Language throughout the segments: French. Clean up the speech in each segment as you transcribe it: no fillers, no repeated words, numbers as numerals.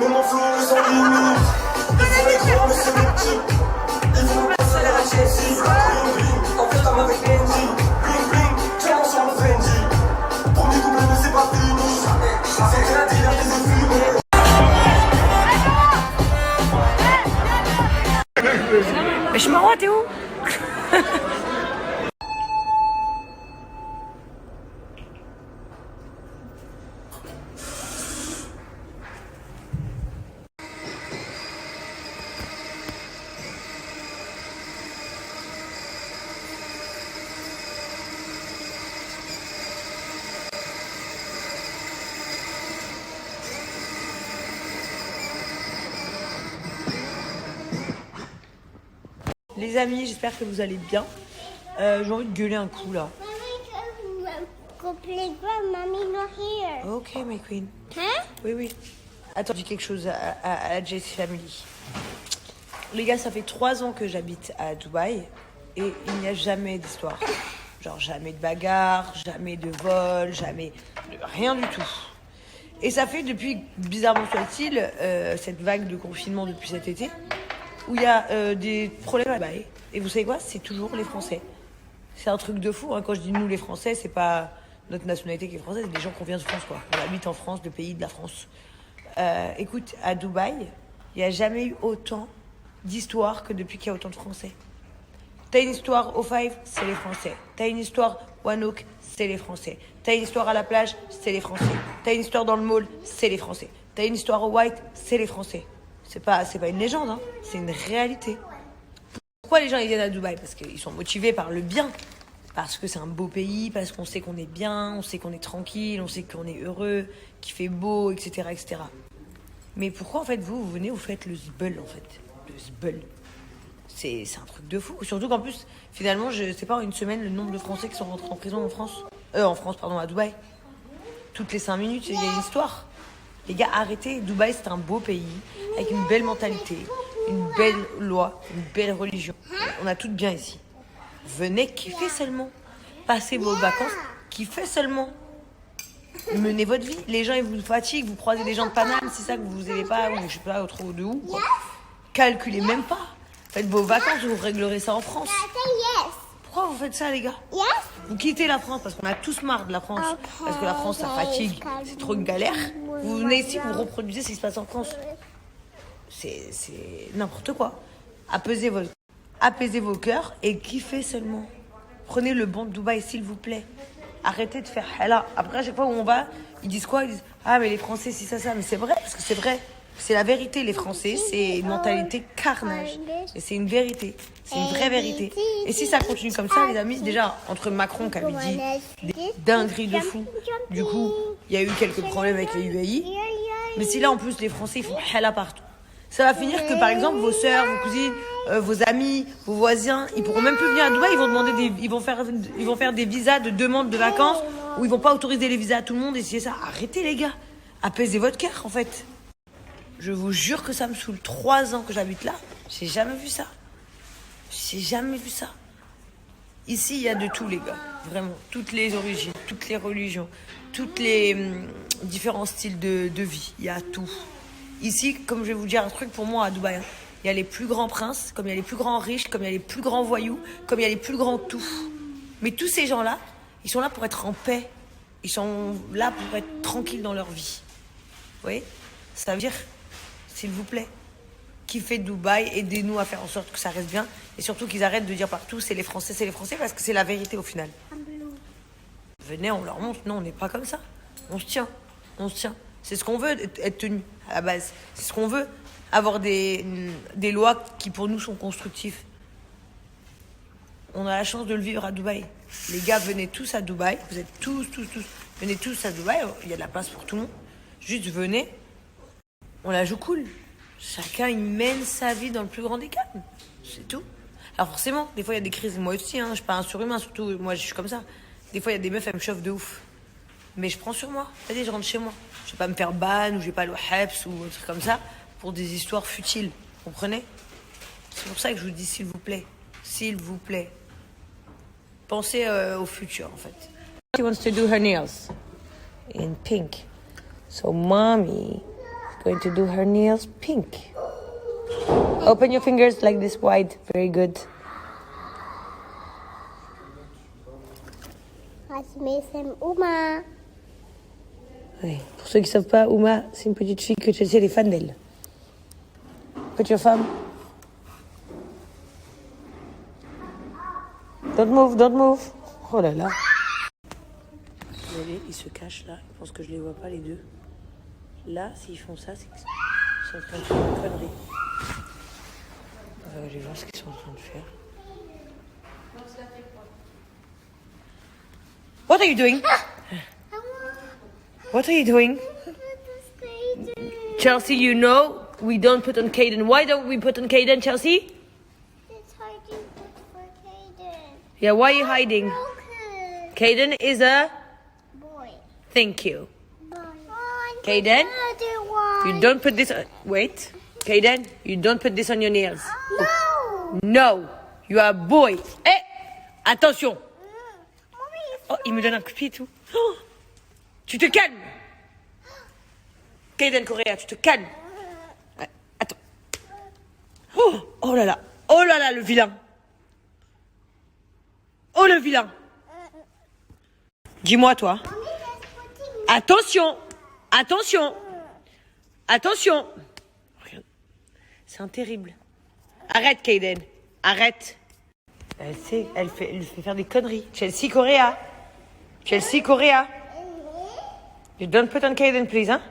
Mais mon flow est sans limite. Ils font les gros mais c'est les petits. Ils vont me passer la Chelsea. Bling bling, en fait comme avec Andy. Bling bling, clairement sur le Fendi. Premier couplet mais c'est pas fini. C'est que la dealer des effumés. Mais je suis marrant, t'es où? Les amis, j'espère que vous allez bien. J'ai envie de gueuler un coup là. Go playground, mommy not here. Ok, my queen. Hein? Oui, oui. Attends, je dis quelque chose à la Jessie Family. Les gars, ça fait 3 ans que j'habite à Dubaï et il n'y a jamais d'histoire. Genre jamais de bagarre, jamais de vol, jamais rien du tout. Et ça fait depuis, bizarrement soit-il, cette vague de confinement depuis cet été, où il y a des problèmes à Dubaï. Et vous savez quoi? C'est toujours les Français. C'est un truc de fou, hein. Quand je dis nous les Français, c'est pas notre nationalité qui est française, c'est des gens qui viennent de France, quoi. On habite en France, le pays de la France. Écoute, à Dubaï, il n'y a jamais eu autant d'histoires que depuis qu'il y a autant de Français. T'as une histoire au Five, c'est les Français. T'as une histoire One Oak, c'est les Français. T'as une histoire à la plage, c'est les Français. T'as une histoire dans le mall, c'est les Français. T'as une histoire au White, c'est les Français. C'est pas une légende, hein. C'est une réalité. Pourquoi les gens ils viennent à Dubaï? Parce qu'ils sont motivés par le bien. Parce que c'est un beau pays, parce qu'on sait qu'on est bien, on sait qu'on est tranquille, on sait qu'on est heureux, qu'il fait beau, etc., etc. Mais pourquoi en fait vous venez, vous faites le zbeul en fait? Le zbeul. C'est un truc de fou. Surtout qu'en plus, finalement, je sais pas, en une semaine, le nombre de Français qui sont rentrés en prison en France. À Dubaï. Toutes les 5 minutes, il y a une histoire. Les gars, arrêtez. Dubaï, c'est un beau pays, avec une belle mentalité, une belle loi, une belle religion. On a tout bien ici. Venez kiffer seulement. Passez vos vacances, kiffez seulement. Menez votre vie. Les gens, ils vous fatiguent, vous croisez des gens de Paname, c'est ça que vous aimez pas, ou je sais pas, trop de où, quoi. Calculez même pas. Faites vos vacances, vous réglerez ça en France. Pourquoi vous faites ça, les gars? Vous quittez la France parce qu'on a tous marre de la France. Parce que la France, ça fatigue, c'est trop une galère. Vous venez ici, vous reproduisez ce qui se passe en France. C'est n'importe quoi. Apaisez vos cœurs et kiffez seulement. Prenez le bon de Dubaï, s'il vous plaît. Arrêtez de faire là. Après, à chaque fois où on va, ils disent quoi? Ils disent ah, mais les Français, si ça. Mais c'est vrai, parce que c'est vrai. C'est la vérité, les Français, c'est une mentalité carnage. Et c'est une vérité. C'est une vraie vérité. Et si ça continue comme ça, les amis, déjà, entre Macron qui avait dit des dingueries de fou, du coup, il y a eu quelques problèmes avec les UAI. Mais si là, en plus, les Français, ils font là partout. Ça va finir que, par exemple, vos sœurs, vos cousines, vos amis, vos voisins, ils pourront même plus venir à Dubaï. Ils vont faire des visas de demande de vacances où ils vont pas autoriser les visas à tout le monde. Et c'est ça. Arrêtez, les gars. Apaisez votre cœur, en fait. Je vous jure que ça me saoule. 3 ans que j'habite là, j'ai jamais vu ça. J'ai jamais vu ça. Ici, il y a de tout, les gars. Vraiment. Toutes les origines, toutes les religions, tous les différents styles de vie. Il y a tout. Ici, comme je vais vous dire un truc pour moi à Dubaï, il y a les plus grands princes, comme il y a les plus grands riches, comme il y a les plus grands voyous, comme il y a les plus grands tout. Mais tous ces gens-là, ils sont là pour être en paix. Ils sont là pour être tranquilles dans leur vie. Vous voyez? Ça veut dire, s'il vous plaît, kiffez Dubaï, aidez-nous à faire en sorte que ça reste bien. Et surtout qu'ils arrêtent de dire partout, c'est les Français, parce que c'est la vérité au final. Venez, on leur montre. Non, on n'est pas comme ça. On se tient. C'est ce qu'on veut, être tenu à la base. C'est ce qu'on veut, avoir des lois qui pour nous sont constructives. On a la chance de le vivre à Dubaï. Les gars, venez tous à Dubaï. Vous êtes tous. Venez tous à Dubaï. Il y a de la place pour tout le monde. Juste venez. On la joue cool. Chacun, il mène sa vie dans le plus grand des calmes. C'est tout. Alors forcément, des fois il y a des crises, moi aussi, hein, je suis pas un surhumain, surtout moi je suis comme ça. Des fois il y a des meufs, elles me chauffent de ouf. Mais je prends sur moi, vas-y, je rentre chez moi. Je vais pas me faire ban ou je vais pas aller au Heps ou un truc comme ça pour des histoires futiles, vous comprenez? C'est pour ça que je vous dis s'il vous plaît, pensez au futur en fait. She wants to do her nails in pink. So mommy is going to do her nails pink. Open your fingers like this wide. Very good. Let's make some Uma. Oui. Pour ceux qui savent pas, Uma, c'est une petite fille que Chelsea elle est fan d'elle. Put your thumb. Don't move, don't move. Oh là là. Vous voyez, ils se cachent là. Ils pensent que je les vois pas les deux. Là, s'ils font ça, c'est qu'ils sont en train de faire une connerie. Je vais voir ce qu'ils sont en train de faire. What are you doing? What are you doing? Chelsea, you know we don't put on Caden. Why don't we put on Caden, Chelsea? It's hiding for Caden. Yeah, why are you hiding? Broken. Caden is a... Boy. Thank you. Boy. Caden, Another one. you don't put this... Wait. Caden, you don't put this on your nails. No. No, you are a boy. Eh, attention. Mommy. Oh, il me donne un coup de pied et tout. Oh, tu te calmes. Caden Correa, tu te calmes. Ouais, attends. Oh là là. Oh là là, le vilain. Oh, le vilain. Dis-moi, toi. Mommy is putting. Attention. Attention. Attention. Regarde. C'est un terrible. Arrête, Caden. Arrête. Elle sait, elle fait faire des conneries. Chelsea Correa. Chelsea Correa. You don't put on Caden, please, hein?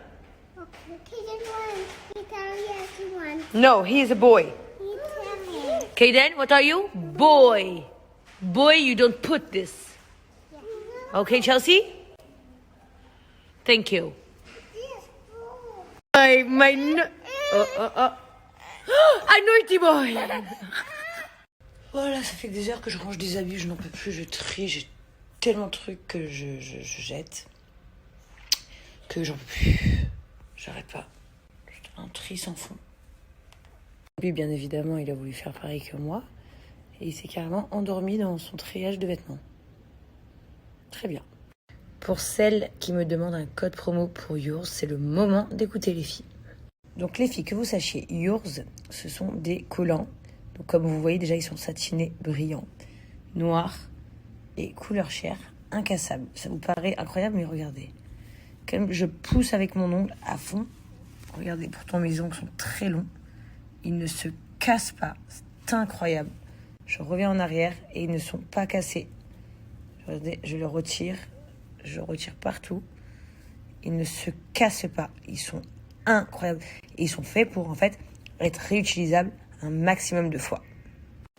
Caden one. Italian one. No, he is a boy. Italian. Caden, what are you? Boy. Boy, you don't put this. Okay, Chelsea? Thank you. My un naughty boy. Voilà, ça fait des heures que je range des habits, je n'en peux plus, je trie, j'ai tellement de trucs que je jette que j'en peux plus. J'arrête pas. C'est un tri sans fond. Lui, bien évidemment, il a voulu faire pareil que moi et il s'est carrément endormi dans son triage de vêtements. Très bien. Pour celles qui me demandent un code promo pour Yours, c'est le moment d'écouter les filles. Donc les filles, que vous sachiez, Yours, ce sont des collants. Donc comme vous voyez déjà, ils sont satinés, brillants, noirs et couleur chair, incassables. Ça vous paraît incroyable, mais regardez. Comme je pousse avec mon ongle à fond, regardez, pourtant mes ongles sont très longs, ils ne se cassent pas, c'est incroyable. Je reviens en arrière et ils ne sont pas cassés. Regardez, je le retire. Je retire partout. Ils ne se cassent pas. Ils sont incroyables. Et ils sont faits pour, en fait, être réutilisables un maximum de fois.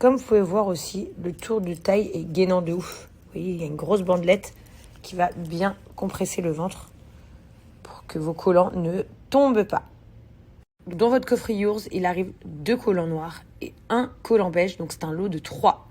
Comme vous pouvez voir aussi, le tour de taille est gainant de ouf. Vous voyez, il y a une grosse bandelette qui va bien compresser le ventre pour que vos collants ne tombent pas. Dans votre coffret Yours, il arrive 2 collants noirs et 1 collant beige. Donc c'est un lot de 3.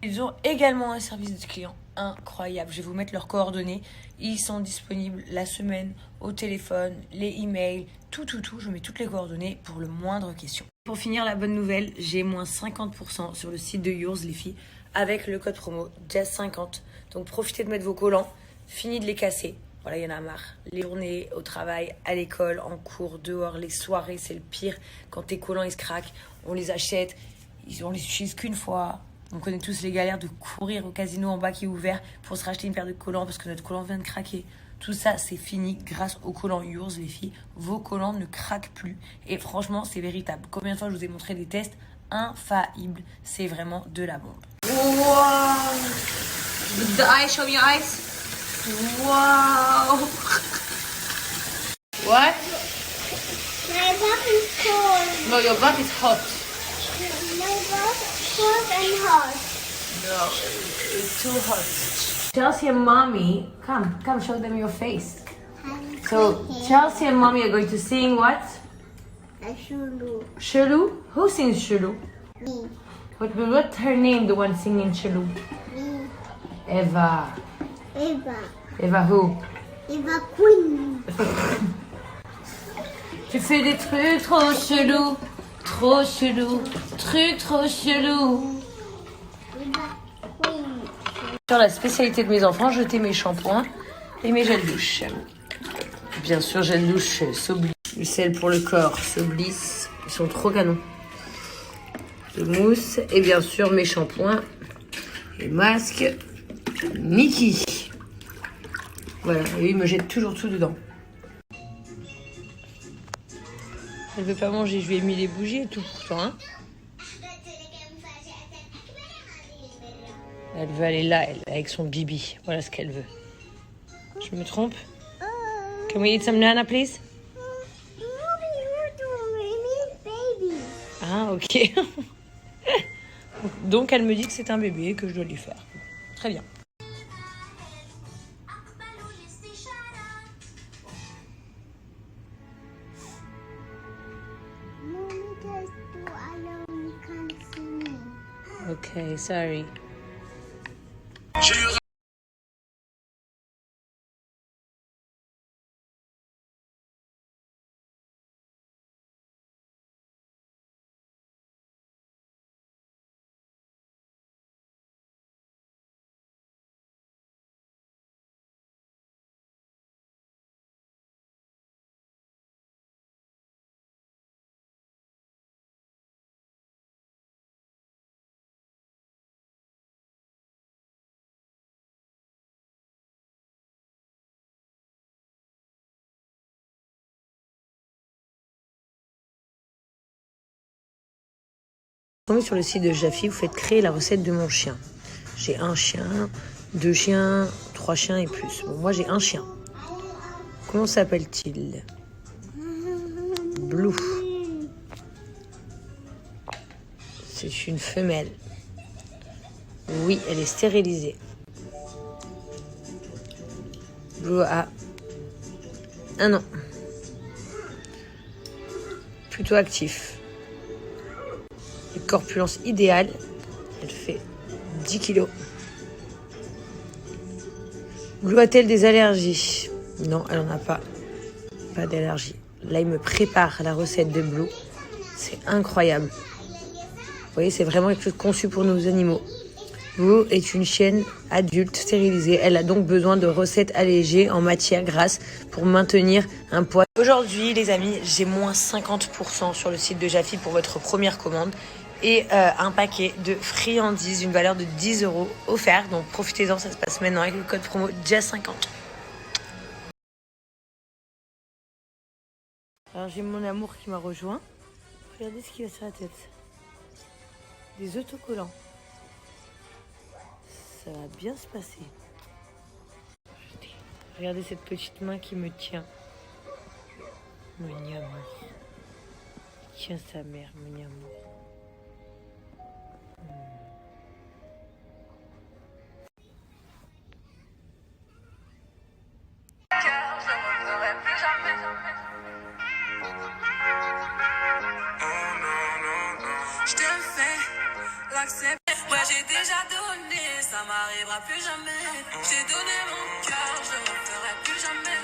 Ils ont également un service de client incroyable. Je vais vous mettre leurs coordonnées. Ils sont disponibles la semaine, au téléphone, les emails, tout. Je vous mets toutes les coordonnées pour le moindre question. Pour finir, la bonne nouvelle, j'ai moins 50% sur le site de Yours, les filles, avec le code promo Jazz50. Donc profitez de mettre vos collants, fini de les casser. Voilà, il y en a marre. Les journées au travail, à l'école, en cours, dehors, les soirées, c'est le pire. Quand tes collants, ils se craquent, on les achète, on les utilise qu'une fois. On connaît tous les galères de courir au casino en bas qui est ouvert pour se racheter une paire de collants parce que notre collant vient de craquer. Tout ça, c'est fini grâce aux collants Yours, les filles. Vos collants ne craquent plus. Et franchement, c'est véritable. Combien de fois je vous ai montré des tests infaillibles. C'est vraiment de la bombe. Wow! The eyes, show me your eyes. Wow! What? My back is cold. No, your back is hot. cold and hot. No, it's too hot. Chelsea and mommy, come, show them your face. So Chelsea and mommy are going to sing what? Shulu. Chelou? Who sings Chelou? Me. What's her name, the one singing Chelou? Me. Eva. Eva. Eva who? Eva Queen. Tu fais des trucs trop chelous, trucs trop chelous. Eva Queen. Sur la spécialité de mes enfants, jeter mes shampoings et mes gels douche. Bien sûr, gel douche Soblis. Le sel pour le corps, Soblis. Ils sont trop canons. De mousse et bien sûr mes shampoings et masques Mickey. Voilà, et lui il me jette toujours tout dedans. Elle veut pas manger, je lui ai mis les bougies et tout pourtant. Hein. Elle veut aller là, elle, avec son bibi. Voilà ce qu'elle veut. Je me trompe? Can we eat some nana, please? Ah, ok. Donc elle me dit que c'est un bébé et que je dois lui faire. Très bien. Mommy just do alone, you can't see me. Ok, sorry. Tombez sur le site de Jaffy, vous faites créer la recette de mon chien. J'ai un chien, 2 chiens, 3 chiens et plus. Bon, moi j'ai un chien. Comment s'appelle-t-il? Blue. C'est une femelle. Oui, elle est stérilisée. Blue a 1 an. Plutôt actif. Corpulence idéale, elle fait 10 kilos. Blue a-t-elle des allergies? Non, elle n'en a pas. Pas d'allergie. Là, il me prépare la recette de Blue. C'est incroyable. Vous voyez, c'est vraiment quelque chose conçu pour nos animaux. Blue est une chienne adulte stérilisée. Elle a donc besoin de recettes allégées en matière grasse pour maintenir un poids. Aujourd'hui, les amis, j'ai moins 50% sur le site de Jaffy pour votre première commande. Et un paquet de friandises, une valeur de 10 € offert. Donc profitez-en, ça se passe maintenant avec le code promo JAS50. Alors j'ai mon amour qui m'a rejoint. Regardez ce qu'il a sur la tête. Des autocollants. Ça va bien se passer. Regardez cette petite main qui me tient. Mon amour. Tiens sa mère, mon amour. Je te fais l'accepter. Ouais, j'ai déjà donné, ça m'arrivera plus jamais. J'ai donné mon cœur, je ne referai plus jamais.